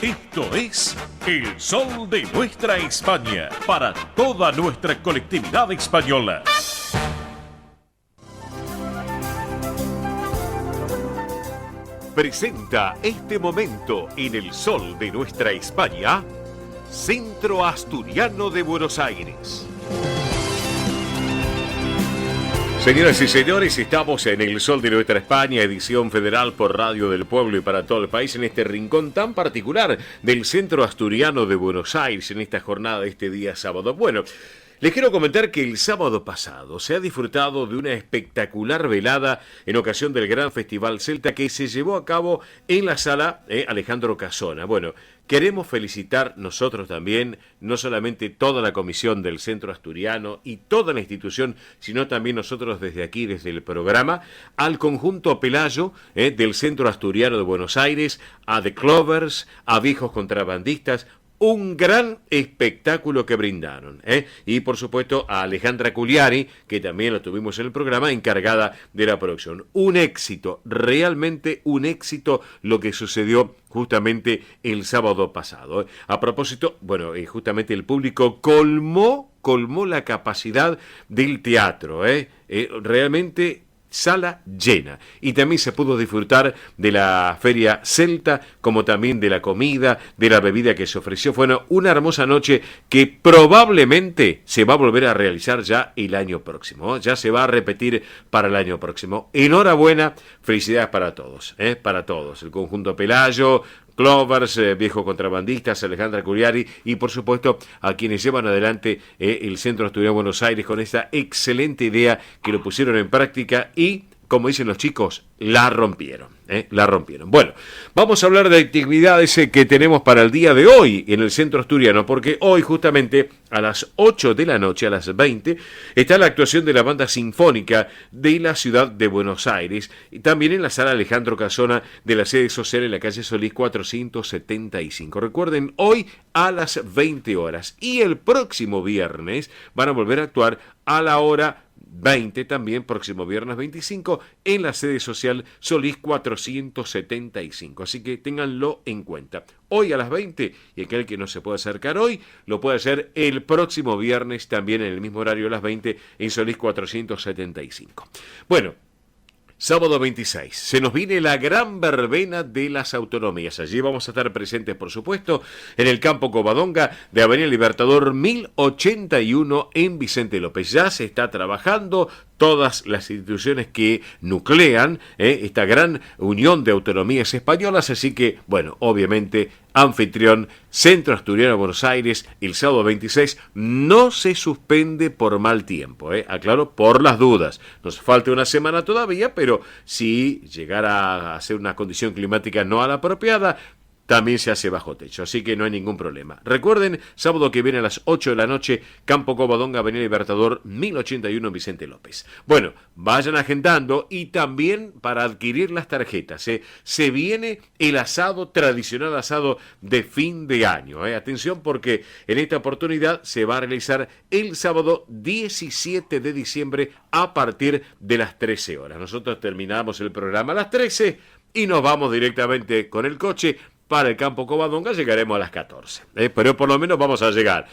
Esto es El Sol de Nuestra España, para toda nuestra colectividad española. Presenta este momento en El Sol de Nuestra España, Centro Asturiano de Buenos Aires. Señoras y señores, estamos en El Sol de Nuestra España, edición federal por Radio del Pueblo y para todo el país, en este rincón tan particular del Centro Asturiano de Buenos Aires, en esta jornada de este día sábado. Bueno, les quiero comentar que el sábado pasado se ha disfrutado de una espectacular velada en ocasión del gran Festival Celta que se llevó a cabo en la sala Alejandro Casona. Bueno, queremos felicitar nosotros también, no solamente toda la comisión del Centro Asturiano y toda la institución, sino también nosotros desde aquí, desde el programa, al conjunto Pelayo del Centro Asturiano de Buenos Aires, a The Clovers, a Viejos Contrabandistas. Un gran espectáculo que brindaron, y por supuesto a Alejandra Culiari, que también lo tuvimos en el programa, encargada de la producción. Un éxito, realmente un éxito lo que sucedió justamente el sábado pasado. A propósito, bueno, justamente el público colmó la capacidad del teatro, realmente sala llena, y también se pudo disfrutar de la feria celta, como también de la comida, de la bebida que se ofreció. Fue una hermosa noche que probablemente se va a volver a realizar ya el año próximo, ya se va a repetir para el año próximo. Enhorabuena, felicidades para todos, el conjunto Pelayo, Clovers, Viejos Contrabandistas, Alejandra Culiari y por supuesto a quienes llevan adelante el Centro Asturiano de Buenos Aires con esta excelente idea que lo pusieron en práctica y, como dicen los chicos, la rompieron. Bueno, vamos a hablar de actividades que tenemos para el día de hoy en el Centro Asturiano, porque hoy justamente a las 8 de la noche, a las 20, está la actuación de la Banda Sinfónica de la Ciudad de Buenos Aires, y también en la Sala Alejandro Casona de la sede social en la calle Solís 475. Recuerden, hoy a las 20 horas, y el próximo viernes van a volver a actuar a la hora 20, también próximo viernes 25, en la sede social Solís 475. Así que ténganlo en cuenta. Hoy a las 20, y aquel que no se puede acercar hoy, lo puede hacer el próximo viernes, también en el mismo horario a las 20, en Solís 475. Bueno, sábado 26, se nos viene la gran verbena de las autonomías. Allí vamos a estar presentes, por supuesto, en el campo Covadonga de Avenida Libertador 1081 en Vicente López. Ya se está trabajando todas las instituciones que nuclean esta gran unión de autonomías españolas, así que, bueno, obviamente, anfitrión, Centro Asturiano de Buenos Aires, el sábado 26, no se suspende por mal tiempo, aclaro, por las dudas. Nos falta una semana todavía, pero si llegara a ser una condición climática no a la apropiada, también se hace bajo techo, así que no hay ningún problema. Recuerden, sábado que viene a las 8 de la noche, Campo Covadonga, Avenida Libertador 1081 Vicente López. Bueno, vayan agendando y también para adquirir las tarjetas. Se viene el asado, tradicional asado de fin de año. Atención porque en esta oportunidad se va a realizar el sábado 17 de diciembre a partir de las 13 horas. Nosotros terminamos el programa a las 13 y nos vamos directamente con el coche para el campo Covadonga. Llegaremos a las 14, pero por lo menos vamos a llegar,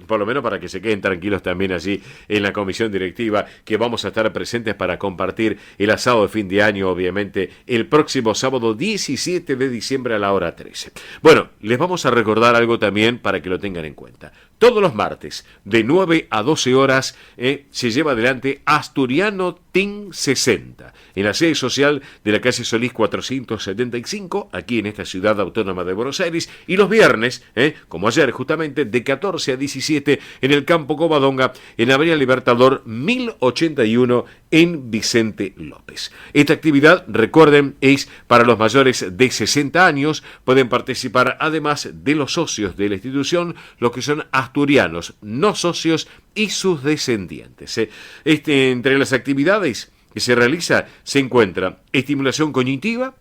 por lo menos para que se queden tranquilos también allí en la comisión directiva, que vamos a estar presentes para compartir el asado de fin de año, obviamente, el próximo sábado 17 de diciembre a la hora 13. Bueno, les vamos a recordar algo también para que lo tengan en cuenta. Todos los martes, de 9 a 12 horas, se lleva adelante Asturiano TIN 60, en la sede social de la calle Solís 475, aquí en esta ciudad autónoma de Buenos Aires, y los viernes, como ayer justamente, de 14 a 17, en el campo Covadonga, en Avenida Libertador 1081, en Vicente López. Esta actividad, recuerden, es para los mayores de 60 años, pueden participar además de los socios de la institución, los que son asturianos, no socios y sus descendientes. Entre las actividades que se realiza se encuentra estimulación cognitiva,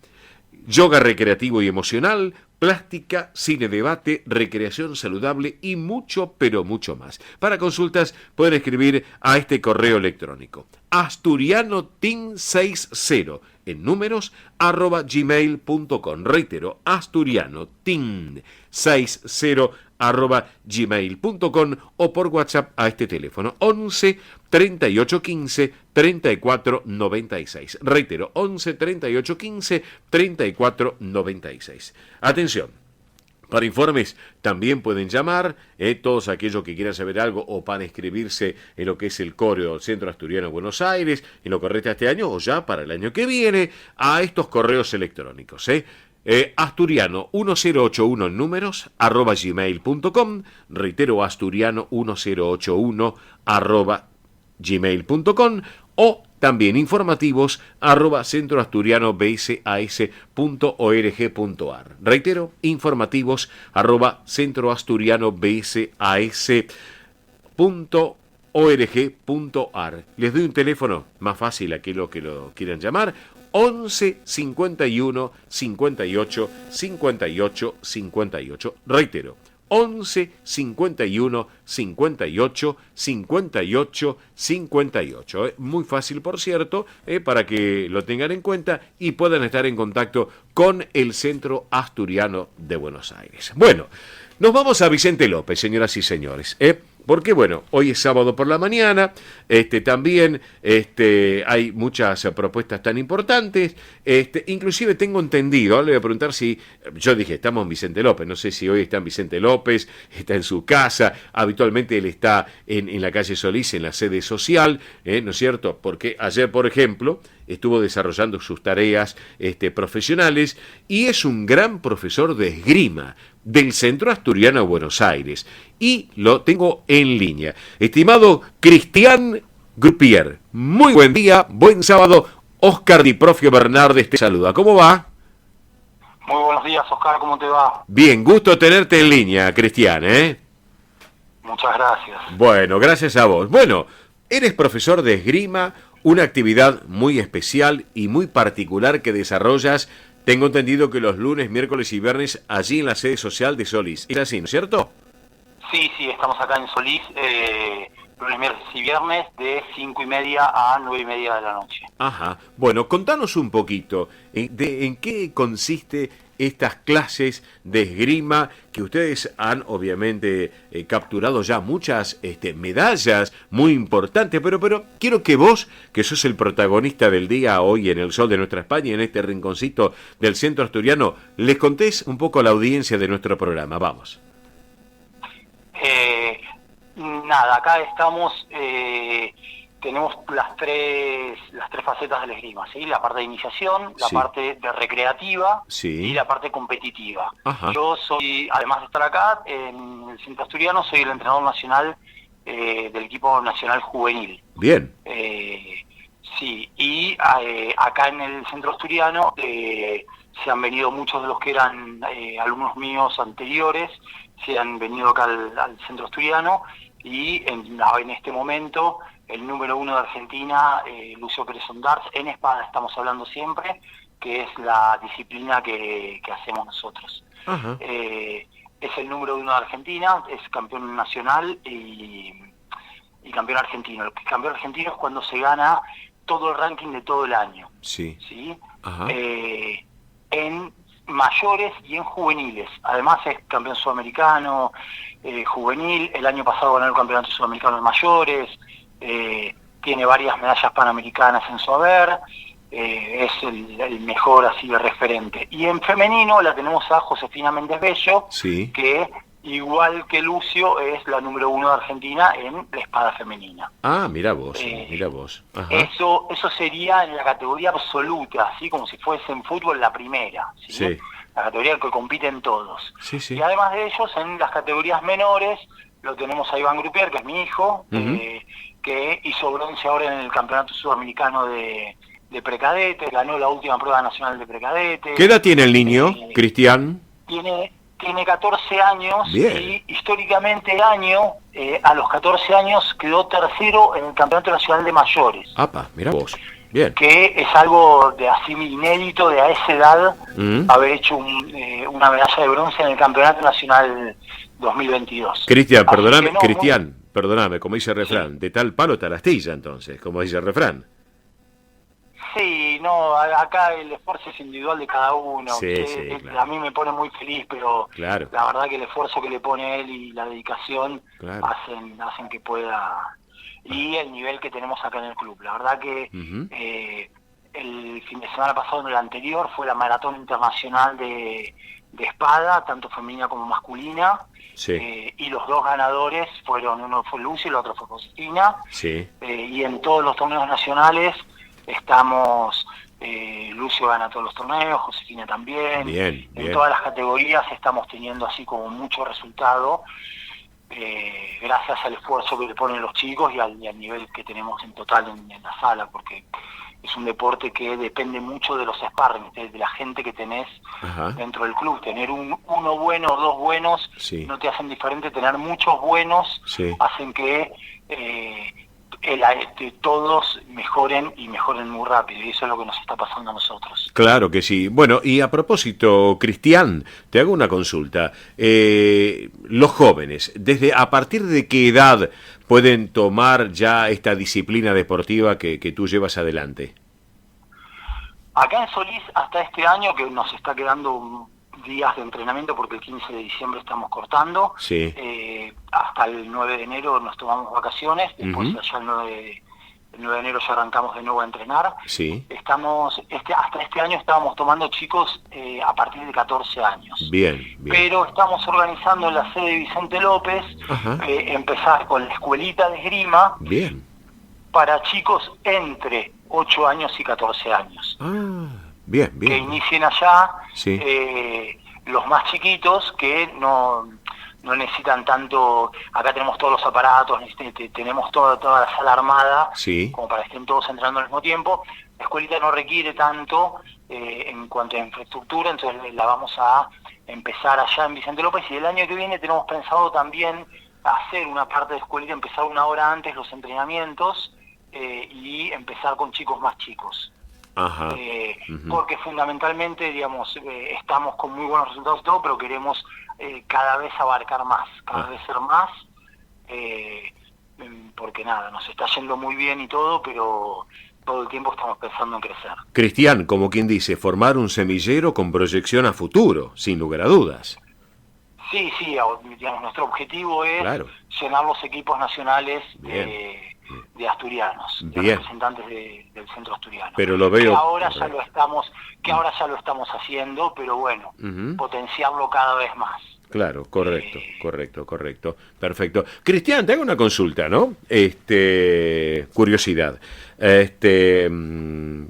yoga recreativo y emocional, plástica, cine debate, recreación saludable y mucho, pero mucho más. Para consultas pueden escribir a este correo electrónico asturianotin60 en números @gmail.com. Reitero, asturiano tin 60 @gmail.com o por WhatsApp a este teléfono 11 38 15 34 96. Reitero, 11 38 15 34 96. Atención. Para informes también pueden llamar, todos aquellos que quieran saber algo o para inscribirse en lo que es el coreo del Centro Asturiano de Buenos Aires, en lo que resta este año o ya para el año que viene, a estos correos electrónicos. Asturiano 1081 en números @gmail.com. Reitero, asturiano 1081 @gmail.com o también informativos @centroasturianobsas.org.ar. Reitero, informativos @centroasturianobsas.org.ar. Les doy un teléfono más fácil a aquellos que lo quieran llamar: 11 51 58 58 58. Reitero, 11 51 58 58 58. Muy fácil, por cierto, para que lo tengan en cuenta y puedan estar en contacto con el Centro Asturiano de Buenos Aires. Bueno, nos vamos a Vicente López, señoras y señores. Porque bueno, hoy es sábado por la mañana, también hay muchas propuestas tan importantes, inclusive tengo entendido, le voy a preguntar si, yo dije, estamos en Vicente López, no sé si hoy está en Vicente López, está en su casa, habitualmente él está en la calle Solís, en la sede social, ¿no es cierto? Porque ayer, por ejemplo, estuvo desarrollando sus tareas profesionales y es un gran profesor de esgrima del Centro Asturiano de Buenos Aires. Y lo tengo en línea. Estimado Cristian Grupier, muy buen día, buen sábado. Oscar Di Profio Bernardes te saluda. ¿Cómo va? Muy buenos días, Oscar, ¿cómo te va? Bien, gusto tenerte en línea, Cristian, Muchas gracias. Bueno, gracias a vos. Bueno, eres profesor de esgrima, una actividad muy especial y muy particular que desarrollas. Tengo entendido que los lunes, miércoles y viernes allí en la sede social de Solís. ¿Es así, no es cierto? Sí, estamos acá en Solís, lunes, miércoles y viernes de 5:30 a 9:30 de la noche. Ajá. Bueno, contanos un poquito en qué consiste estas clases de esgrima que ustedes han obviamente capturado ya muchas medallas muy importantes, pero quiero que vos, que sos el protagonista del día hoy en el sol de nuestra España, en este rinconcito del Centro Asturiano, les contés un poco a la audiencia de nuestro programa. Vamos. Nada, acá estamos, tenemos las tres facetas del esgrima, ¿sí? La parte de iniciación, la parte de recreativa y la parte competitiva. Ajá. Yo soy, además de estar acá en el Centro Asturiano, soy el entrenador nacional del equipo nacional juvenil. Bien. Sí, y acá en el Centro Asturiano se han venido muchos de los que eran alumnos míos anteriores, se han venido acá al Centro Asturiano, y en este momento el número 1 de Argentina, Lucio Pérez Ondarz, en espada estamos hablando siempre, que es la disciplina que hacemos nosotros. Ajá. Es el número 1 de Argentina, es campeón nacional y campeón argentino. El campeón argentino es cuando se gana todo el ranking de todo el año. Sí. ¿Sí? Ajá. En mayores y en juveniles. Además es campeón sudamericano, juvenil. El año pasado ganó el campeonato sudamericano de mayores. Tiene varias medallas panamericanas en su haber. Es el mejor así de referente. Y en femenino la tenemos a Josefina Méndez Bello, Sí. que igual que Lucio es la número 1 de Argentina en la espada femenina. Ah, mira vos, mira vos. Ajá. Eso sería en la categoría absoluta, así como si fuese en fútbol la primera, ¿sí? Sí. La categoría que compiten todos. Sí. Y además de ellos, en las categorías menores, lo tenemos a Iván Grupier, que es mi hijo, que hizo bronce ahora en el Campeonato Sudamericano de Precadete, ganó la última prueba nacional de Precadete. ¿Qué edad tiene el niño, Cristian? Tiene 14 años. Bien. Y históricamente a los 14 años quedó tercero en el Campeonato Nacional de Mayores. Apa, mira vos. Bien. Que es algo de así inédito de a esa edad haber hecho una medalla de bronce en el Campeonato Nacional 2022. Cristian, Así perdóname, que perdóname, como dice el refrán, de tal palo tal astilla entonces, como dice el refrán. Sí, no, acá el esfuerzo es individual de cada uno. Sí, sí, claro. A mí me pone muy feliz, pero Claro, la verdad que el esfuerzo que le pone él y la dedicación claro. hacen que pueda. Y el nivel que tenemos acá en el club. La verdad que Ujú. el fin de semana pasado, en el anterior, fue la maratón internacional de espada, tanto femenina como masculina. Sí, Y los dos ganadores fueron, uno fue Lucy y el otro fue Josefina. sí. Y en todos los torneos nacionales estamos, Lucio gana todos los torneos, Josefina también, Bien, en bien. todas las categorías estamos teniendo así como mucho resultado, gracias al esfuerzo que le ponen los chicos y al nivel que tenemos en total en la sala, porque es un deporte que depende mucho de los sparring, de la gente que tenés Ajá, dentro del club. Tener uno bueno o dos buenos sí, no te hacen diferente, tener muchos buenos sí. hacen que todos mejoren y mejoren muy rápido, y eso es lo que nos está pasando a nosotros. Claro que sí. Bueno, y a propósito, Cristian, te hago una consulta. Los jóvenes, ¿a partir de qué edad pueden tomar ya esta disciplina deportiva que tú llevas adelante? Acá en Solís, hasta este año, que nos está quedando días de entrenamiento porque el 15 de diciembre estamos cortando, Sí. hasta el 9 de enero nos tomamos vacaciones, después Ujú. ya el 9 de enero ya arrancamos de nuevo a entrenar. Sí. Hasta este año estábamos tomando chicos a partir de 14 años. Bien, bien. Pero estamos organizando en la sede de Vicente López Ajá. empezar con la escuelita de esgrima Bien. para chicos entre 8 años y 14 años. Ah, bien, Que bien. inicien allá Sí. los más chiquitos que no necesitan tanto. Acá tenemos todos los aparatos, tenemos toda la sala armada, Sí. como para que estén todos entrando al mismo tiempo. La escuelita no requiere tanto en cuanto a infraestructura, entonces la vamos a empezar allá en Vicente López, y el año que viene tenemos pensado también hacer una parte de escuelita, empezar una hora antes los entrenamientos y empezar con chicos más chicos. Ajá. Ujú. Porque fundamentalmente, digamos, estamos con muy buenos resultados y todo, pero queremos cada vez abarcar más, cada vez ser más, porque nada, nos está yendo muy bien y todo, pero todo el tiempo estamos pensando en crecer. Cristian, como quien dice, formar un semillero con proyección a futuro, sin lugar a dudas. Sí, digamos, nuestro objetivo es Claro. llenar los equipos nacionales Bien. de asturianos, de Bien. representantes del centro asturiano. Pero lo Que veo. ahora ya lo estamos haciendo, pero bueno, Ujú. potenciarlo cada vez más. Claro, correcto, correcto. Perfecto. Cristian, te hago una consulta, ¿no? Curiosidad.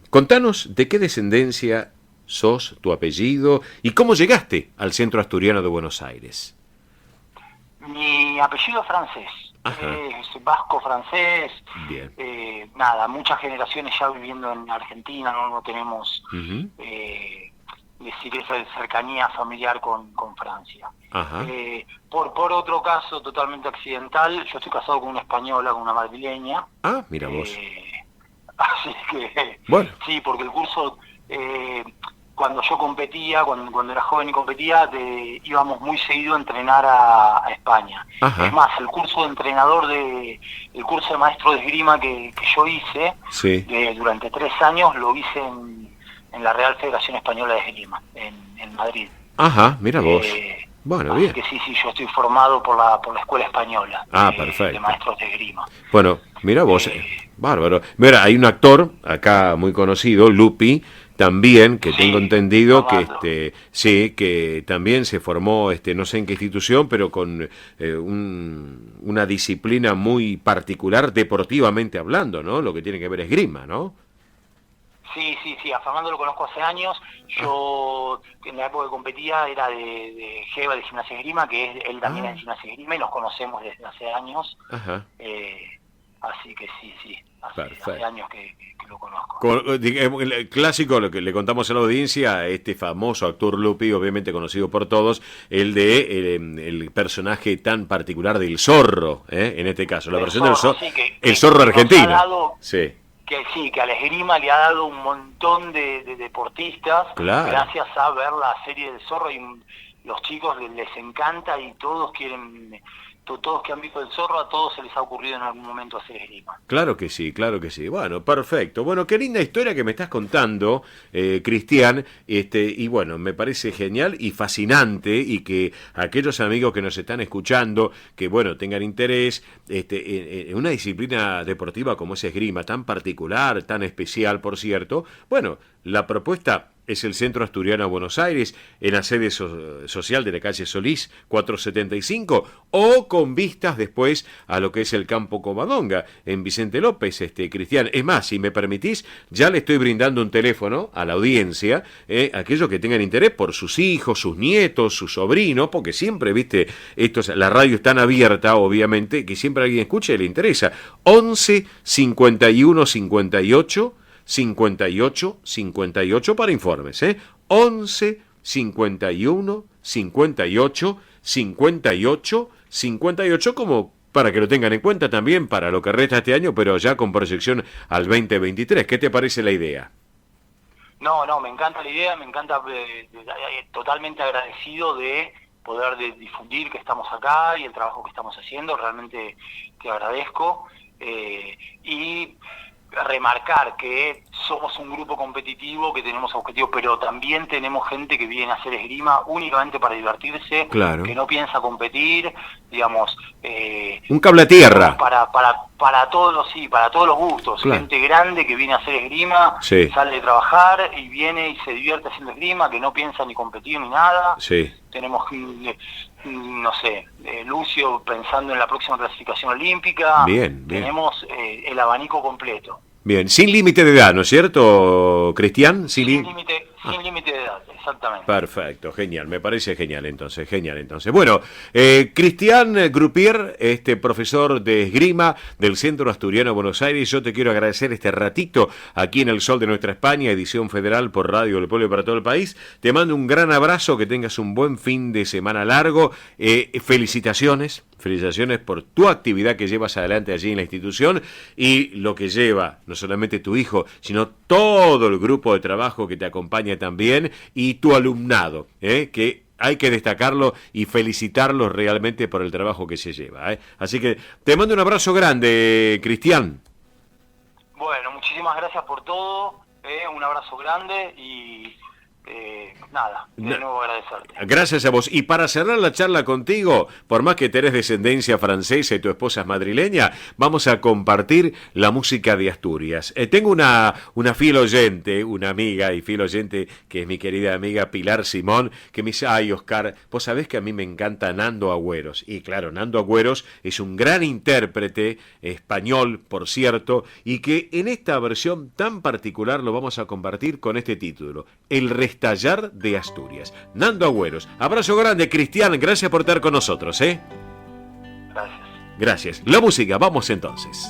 Contanos de qué descendencia sos, tu apellido y cómo llegaste al centro asturiano de Buenos Aires. Mi apellido es francés, Ajá. es vasco-francés, Bien. nada, muchas generaciones ya viviendo en Argentina, no tenemos, Ujú. decir, esa cercanía familiar con Francia. Ajá. Por otro caso totalmente accidental, yo estoy casado con una española, con una madrileña, Ah, mira vos. así que Bueno. sí, porque el curso, cuando yo competía, cuando era joven y competía, íbamos muy seguido a entrenar a España. Ajá. Es más, el curso de entrenador, el curso de maestro de esgrima que yo hice Sí. durante 3 años, lo hice en la Real Federación Española de Esgrima, en Madrid. Ajá, mira vos. Bueno, así bien. que sí, yo estoy formado por la Escuela Española Perfecto. de maestros de esgrima. Bueno, mira vos, bárbaro. Mira, hay un actor acá muy conocido, Lupi, también, que Sí, tengo entendido Armando. que sí, que también se formó, no sé en qué institución, pero con una disciplina muy particular deportivamente hablando, ¿no? Lo que tiene que ver esgrima, ¿no? Sí, a Fernando lo conozco hace años. Yo en la época que competía era de Geva, de Gimnasia Esgrima, que él también es de Gimnasia Esgrima y nos conocemos desde hace años. Ajá. Así que sí, Perfecto. hace años que lo conozco. El clásico, lo que le contamos a la audiencia, este famoso actor Lupi, obviamente conocido por todos, el personaje tan particular del zorro, en este caso, la El versión del zorro, zorro, sí, que el zorro nos ha argentino. dado- Sí, que a la esgrima le ha dado un montón de deportistas, Claro. gracias a ver la serie del zorro, y los chicos les encanta y todos quieren, todos que han visto el zorro, a todos se les ha ocurrido en algún momento hacer esgrima. Claro que sí, claro que sí. Bueno, perfecto. Bueno, qué linda historia que me estás contando, Cristian, y bueno, me parece genial y fascinante, y que aquellos amigos que nos están escuchando, que bueno, tengan interés en una disciplina deportiva como es esgrima, tan particular, tan especial, por cierto, bueno, la propuesta es el Centro Asturiano de Buenos Aires, en la sede social de la calle Solís 475, o con vistas después a lo que es el Campo Covadonga, en Vicente López, Cristian. Es más, si me permitís, ya le estoy brindando un teléfono a la audiencia, aquellos que tengan interés por sus hijos, sus nietos, sus sobrinos, porque siempre, viste, la radio es tan abierta, obviamente, que siempre alguien escuche y le interesa. 11 51 58 58 58 para informes, 11 51 58 58 58, como para que lo tengan en cuenta también para lo que resta este año, pero ya con proyección al 2023. ¿Qué te parece la idea? No, me encanta la idea, me encanta, totalmente agradecido de poder difundir que estamos acá y el trabajo que estamos haciendo, realmente te agradezco, y remarcar que somos un grupo competitivo, que tenemos objetivos, pero también tenemos gente que viene a hacer esgrima únicamente para divertirse, claro, que no piensa competir, digamos, un cable a tierra para todos los gustos, claro. Gente grande que viene a hacer esgrima, sí, sale de trabajar y viene y se divierte haciendo esgrima, que no piensa ni competir ni nada. Sí. Tenemos, no sé, Lucio pensando en la próxima clasificación olímpica. Bien. Tenemos el abanico completo. Bien, sin límite de edad, ¿no es cierto, Cristian? Sin límite de edad, exactamente. Perfecto, genial, me parece genial entonces. Bueno, Cristian Grupier, profesor de esgrima del Centro Asturiano de Buenos Aires, yo te quiero agradecer este ratito aquí en El Sol de Nuestra España, edición federal por Radio del Pueblo y para todo el país. Te mando un gran abrazo, que tengas un buen fin de semana largo. Felicitaciones por tu actividad que llevas adelante allí en la institución y lo que lleva no solamente tu hijo, sino todo el grupo de trabajo que te acompaña también, y tu alumnado, que hay que destacarlo y felicitarlo realmente por el trabajo que se lleva. Así que te mando un abrazo grande, Cristian. Bueno, muchísimas gracias por todo, un abrazo grande y nada, de nuevo agradecerte. Gracias a vos. Y para cerrar la charla contigo, por más que tenés descendencia francesa y tu esposa es madrileña, vamos a compartir la música de Asturias. Tengo una fiel oyente, una amiga y fiel oyente, que es mi querida amiga Pilar Simón, que me dice: ay, Oscar, vos sabés que a mí me encanta Nando Agüeros. Y claro, Nando Agüeros es un gran intérprete español, por cierto, y que en esta versión tan particular lo vamos a compartir con este título: El Restallar de Asturias. Nando Agüeros. Abrazo grande, Cristian. Gracias por estar con nosotros, Gracias. Gracias. La música, vamos entonces.